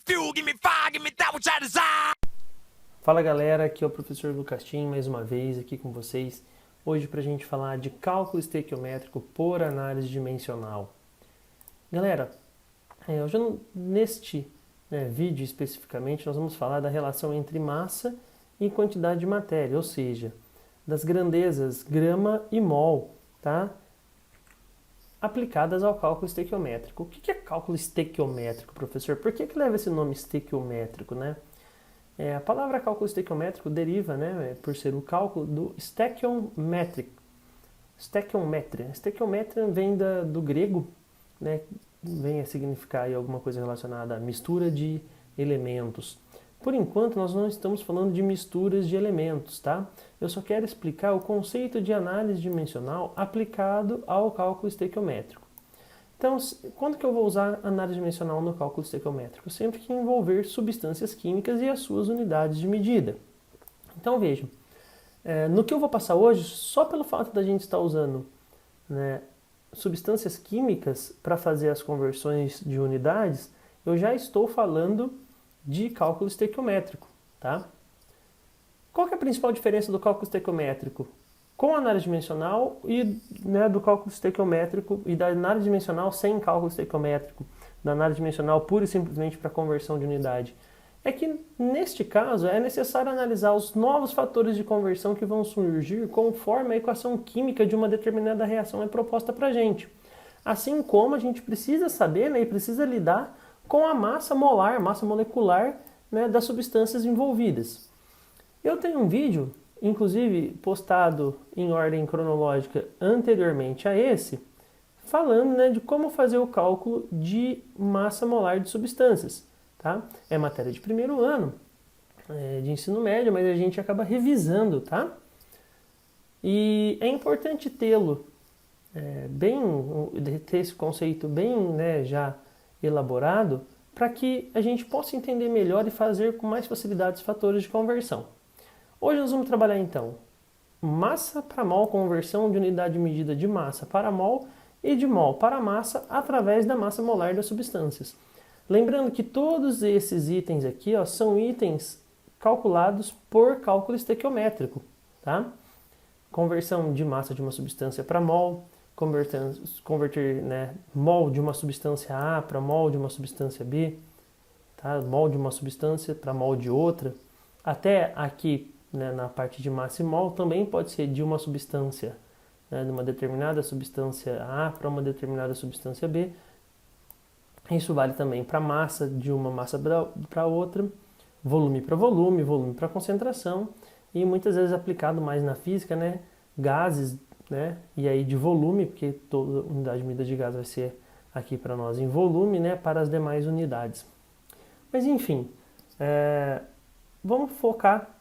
fuel, give me fire, give me that which I desire. Fala galera, aqui é o professor Lucas Tim, mais uma vez aqui com vocês, hoje para a gente falar de cálculo estequiométrico por análise dimensional. Galera, neste vídeo especificamente nós vamos falar da relação entre massa e quantidade de matéria, ou seja, das grandezas grama e mol, tá? Aplicadas ao cálculo estequiométrico. O que é cálculo estequiométrico, professor? Por que leva esse nome estequiométrico, né? A palavra cálculo estequiométrico deriva, por ser o cálculo do stequiometria. Stequiometria vem do grego, vem a significar aí alguma coisa relacionada à mistura de elementos. Por enquanto, nós não estamos falando de misturas de elementos, tá? Eu só quero explicar o conceito de análise dimensional aplicado ao cálculo estequiométrico. Então, quando que eu vou usar análise dimensional no cálculo estequiométrico? Sempre que envolver substâncias químicas e as suas unidades de medida. Então, vejam, no que eu vou passar hoje, só pelo fato da gente estar usando substâncias químicas para fazer as conversões de unidades, eu já estou falando de cálculo estequiométrico, tá? Qual que é a principal diferença do cálculo estequiométrico com a análise dimensional e do cálculo estequiométrico e da análise dimensional sem cálculo estequiométrico, da análise dimensional pura e simplesmente para conversão de unidade? É que, neste caso, é necessário analisar os novos fatores de conversão que vão surgir conforme a equação química de uma determinada reação é proposta para a gente. Assim como a gente precisa saber e precisa lidar com a massa molar, massa molecular das substâncias envolvidas. Eu tenho um vídeo, inclusive postado em ordem cronológica anteriormente a esse, falando de como fazer o cálculo de massa molar de substâncias. Tá? É matéria de primeiro ano de ensino médio, mas a gente acaba revisando, tá? E é importante tê-lo ter esse conceito bem já elaborado, para que a gente possa entender melhor e fazer com mais facilidade os fatores de conversão. Hoje nós vamos trabalhar então massa para mol, conversão de unidade de medida de massa para mol e de mol para massa através da massa molar das substâncias. Lembrando que todos esses itens aqui são itens calculados por cálculo estequiométrico, tá? Conversão de massa de uma substância para mol, converter mol de uma substância A para mol de uma substância B, tá? Mol de uma substância para mol de outra. Até aqui, na parte de massa e mol, também pode ser de uma substância, de uma determinada substância A para uma determinada substância B. Isso vale também para massa, de uma massa para outra, volume para volume, volume para concentração, e muitas vezes aplicado mais na física, gases, e aí de volume, porque toda unidade de medida de gás vai ser aqui para nós em volume, para as demais unidades. Mas enfim, vamos focar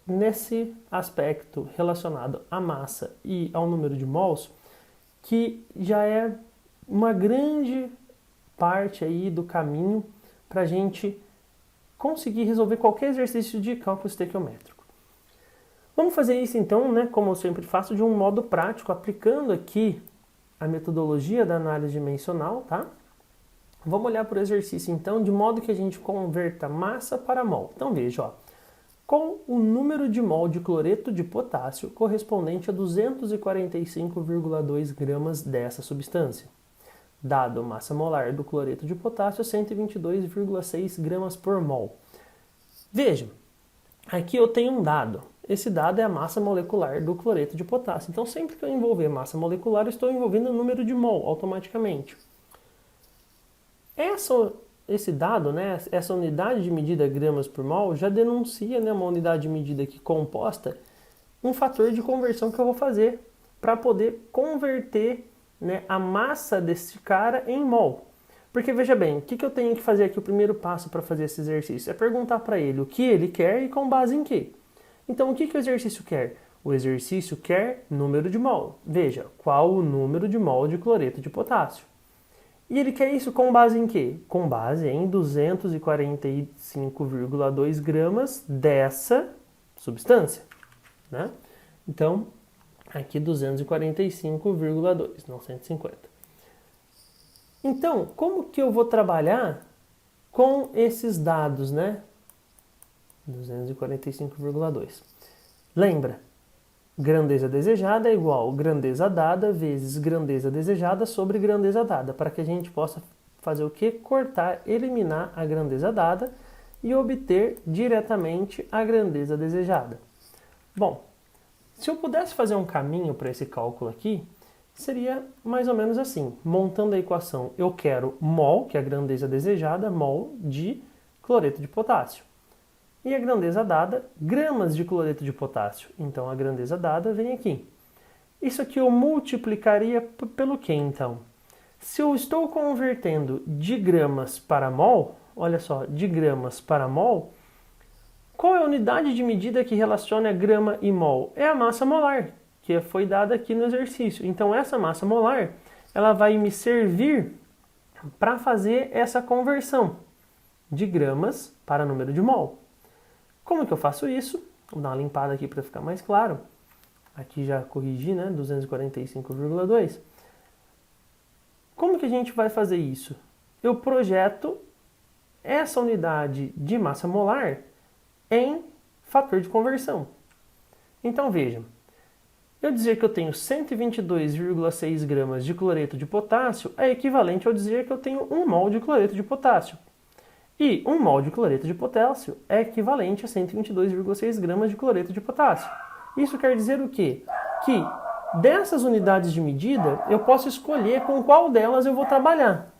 nesse aspecto relacionado à massa e ao número de mols, que já é uma grande parte aí do caminho para a gente conseguir resolver qualquer exercício de cálculo estequiométrico. Vamos fazer isso então, como eu sempre faço, de um modo prático, aplicando aqui a metodologia da análise dimensional, tá? Vamos olhar para o exercício então, de modo que a gente converta massa para mol. Então veja, qual o número de mol de cloreto de potássio correspondente a 245,2 gramas dessa substância? Dado massa molar do cloreto de potássio, 122,6 gramas por mol. Veja, aqui eu tenho um dado. Esse dado é a massa molecular do cloreto de potássio. Então, sempre que eu envolver massa molecular, eu estou envolvendo o número de mol automaticamente. Esse dado, essa unidade de medida gramas por mol, já denuncia uma unidade de medida aqui composta, um fator de conversão que eu vou fazer para poder converter a massa desse cara em mol. Porque veja bem, o que eu tenho que fazer aqui, o primeiro passo para fazer esse exercício? É perguntar para ele o que ele quer e com base em quê. Então o que o exercício quer? O exercício quer número de mol. Veja, qual o número de mol de cloreto de potássio? E ele quer isso com base em quê? Com base em 245,2 gramas dessa substância. Então, aqui 245,2, não 150. Então, como que eu vou trabalhar com esses dados, né? 245,2. Lembra? Grandeza desejada é igual grandeza dada vezes grandeza desejada sobre grandeza dada, para que a gente possa fazer o quê? Cortar, eliminar a grandeza dada e obter diretamente a grandeza desejada. Bom, se eu pudesse fazer um caminho para esse cálculo aqui, seria mais ou menos assim. Montando a equação, eu quero mol, que é a grandeza desejada, mol de cloreto de potássio. E a grandeza dada, gramas de cloreto de potássio. Então a grandeza dada vem aqui. Isso aqui eu multiplicaria pelo quê, então? Se eu estou convertendo de gramas para mol, olha só, de gramas para mol, qual é a unidade de medida que relaciona grama e mol? É a massa molar, que foi dada aqui no exercício. Então essa massa molar, ela vai me servir para fazer essa conversão de gramas para número de mol. Como que eu faço isso? Vou dar uma limpada aqui para ficar mais claro. Aqui já corrigi, né? 245,2. Como que a gente vai fazer isso? Eu projeto essa unidade de massa molar em fator de conversão. Então veja, eu dizer que eu tenho 122,6 gramas de cloreto de potássio é equivalente ao dizer que eu tenho 1 mol de cloreto de potássio. E 1 mol de cloreto de potássio é equivalente a 122,6 gramas de cloreto de potássio. Isso quer dizer o quê? Que dessas unidades de medida, eu posso escolher com qual delas eu vou trabalhar.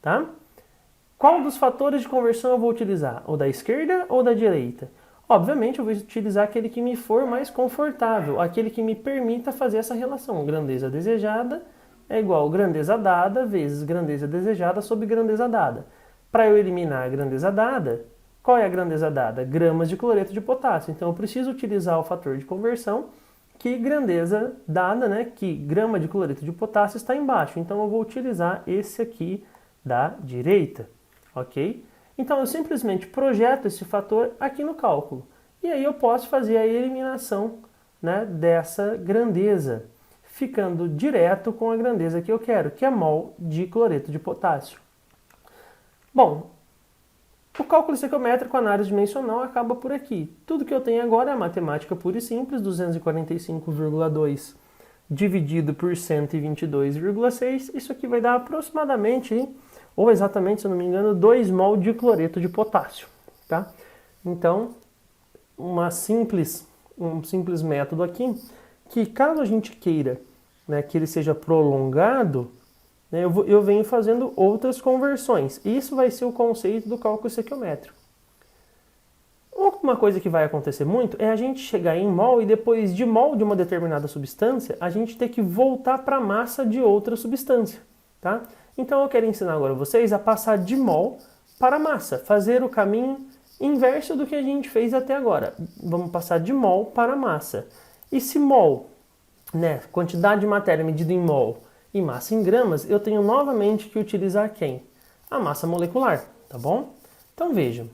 Tá? Qual dos fatores de conversão eu vou utilizar? O da esquerda ou da direita? Obviamente, eu vou utilizar aquele que me for mais confortável, aquele que me permita fazer essa relação. Grandeza desejada é igual grandeza dada vezes grandeza desejada sobre grandeza dada. Para eu eliminar a grandeza dada, qual é a grandeza dada? Gramas de cloreto de potássio. Então eu preciso utilizar o fator de conversão que grandeza dada, né, que grama de cloreto de potássio está embaixo. Então eu vou utilizar esse aqui da direita, ok? Então eu simplesmente projeto esse fator aqui no cálculo. E aí eu posso fazer a eliminação, né, dessa grandeza, ficando direto com a grandeza que eu quero, que é mol de cloreto de potássio. Bom, o cálculo estequiométrico, análise dimensional, acaba por aqui. Tudo que eu tenho agora é matemática pura e simples, 245,2 dividido por 122,6. Isso aqui vai dar aproximadamente, ou exatamente, se eu não me engano, 2 mol de cloreto de potássio. Tá? Então, um simples método aqui, que caso a gente queira, né, que ele seja prolongado, eu venho fazendo outras conversões. Isso vai ser o conceito do cálculo estequiométrico. Uma coisa que vai acontecer muito é a gente chegar em mol e depois de mol de uma determinada substância, a gente ter que voltar para a massa de outra substância. Tá? Então eu quero ensinar agora vocês a passar de mol para massa, fazer o caminho inverso do que a gente fez até agora. Vamos passar de mol para massa. E se mol, né, quantidade de matéria medida em mol, e massa em gramas, eu tenho novamente que utilizar quem? A massa molecular, tá bom? Então vejam,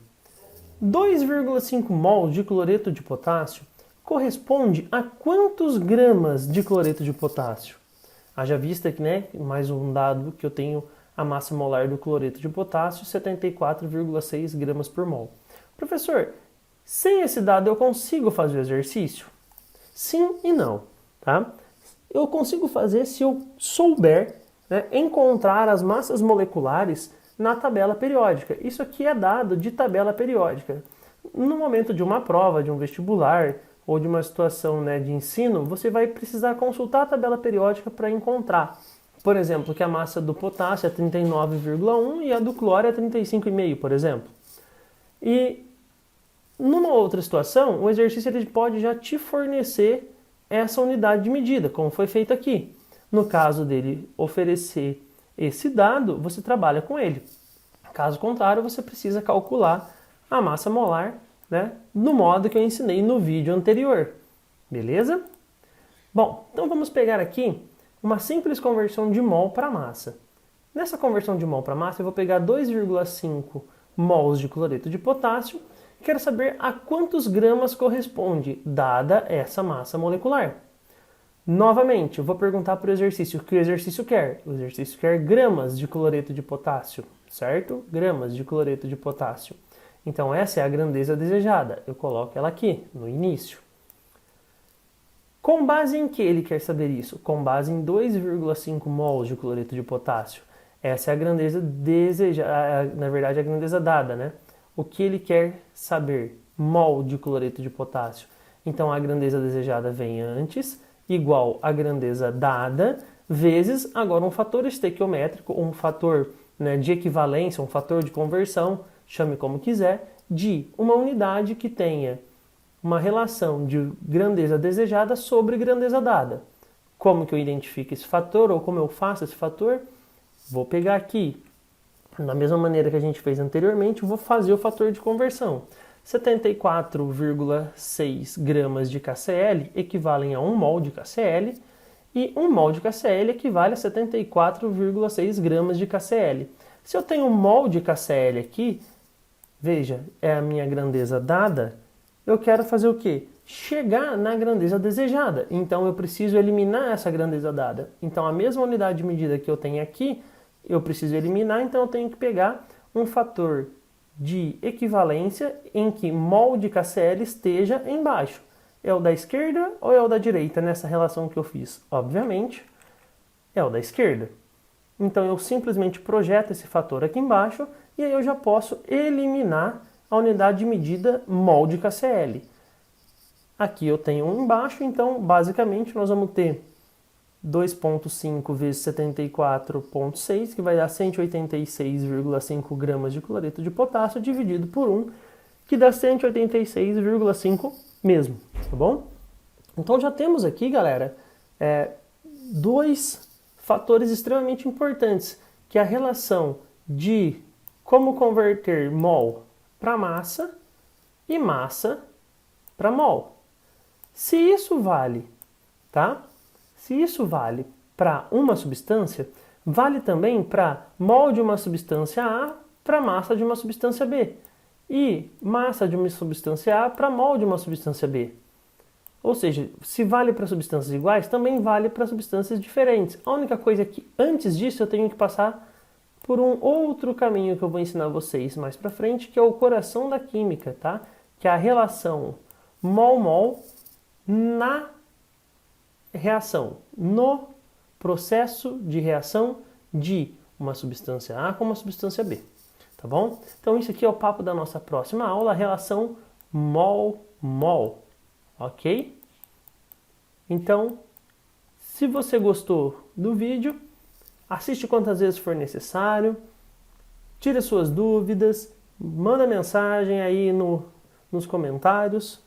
2,5 mol de cloreto de potássio corresponde a quantos gramas de cloreto de potássio? Haja vista que, né, mais um dado que eu tenho a massa molar do cloreto de potássio, 74,6 gramas por mol. Professor, sem esse dado eu consigo fazer o exercício? Sim e não, tá? Eu consigo fazer se eu souber, né, encontrar as massas moleculares na tabela periódica. Isso aqui é dado de tabela periódica. No momento de uma prova, de um vestibular ou de uma situação, né, de ensino, você vai precisar consultar a tabela periódica para encontrar, por exemplo, que a massa do potássio é 39,1 e a do cloro é 35,5, por exemplo. E numa outra situação, o exercício ele pode já te fornecer essa unidade de medida, como foi feito aqui. No caso dele oferecer esse dado, você trabalha com ele. Caso contrário, você precisa calcular a massa molar, né, no modo que eu ensinei no vídeo anterior. Beleza? Bom, então vamos pegar aqui uma simples conversão de mol para massa. Nessa conversão de mol para massa, eu vou pegar 2,5 mols de cloreto de potássio. Quero saber a quantos gramas corresponde, dada essa massa molecular. Novamente, eu vou perguntar para o exercício o que o exercício quer. O exercício quer gramas de cloreto de potássio, certo? Gramas de cloreto de potássio. Então essa é a grandeza desejada. Eu coloco ela aqui, no início. Com base em que ele quer saber isso? Com base em 2,5 mols de cloreto de potássio. Essa é a grandeza desejada, na verdade a grandeza dada, né? O que ele quer saber? Mol de cloreto de potássio. Então a grandeza desejada vem antes, igual a grandeza dada, vezes agora um fator estequiométrico, um fator, né, de equivalência, um fator de conversão, chame como quiser, de uma unidade que tenha uma relação de grandeza desejada sobre grandeza dada. Como que eu identifico esse fator ou como eu faço esse fator? Vou pegar aqui, da mesma maneira que a gente fez anteriormente, vou fazer o fator de conversão. 74,6 gramas de KCl equivalem a 1 mol de KCl e 1 mol de KCl equivale a 74,6 gramas de KCl. Se eu tenho 1 mol de KCl aqui, veja, é a minha grandeza dada, eu quero fazer o quê? Chegar na grandeza desejada. Então eu preciso eliminar essa grandeza dada. Então a mesma unidade de medida que eu tenho aqui, eu preciso eliminar, então eu tenho que pegar um fator de equivalência em que mol de KCl esteja embaixo. É o da esquerda ou é o da direita nessa relação que eu fiz? Obviamente, é o da esquerda. Então eu simplesmente projeto esse fator aqui embaixo e aí eu já posso eliminar a unidade de medida mol de KCl. Aqui eu tenho um embaixo, então basicamente nós vamos ter 2,5 vezes 74,6, que vai dar 186,5 gramas de cloreto de potássio, dividido por 1, que dá 186,5 mesmo, tá bom? Então já temos aqui, galera, dois fatores extremamente importantes, que é a relação de como converter mol para massa e massa para mol. Se isso vale, tá? Se isso vale para uma substância, vale também para mol de uma substância A para massa de uma substância B. E massa de uma substância A para mol de uma substância B. Ou seja, se vale para substâncias iguais, também vale para substâncias diferentes. A única coisa é que antes disso eu tenho que passar por um outro caminho que eu vou ensinar vocês mais para frente, que é o coração da química, tá? Que é a relação mol-mol na reação, no processo de reação de uma substância A com uma substância B, tá bom? Então isso aqui é o papo da nossa próxima aula, a relação mol-mol, ok? Então, se você gostou do vídeo, assiste quantas vezes for necessário, tire suas dúvidas, manda mensagem aí nos comentários.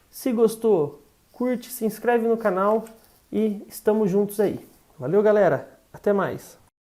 Se gostou, curte, se inscreve no canal e estamos juntos aí. Valeu, galera! Até mais!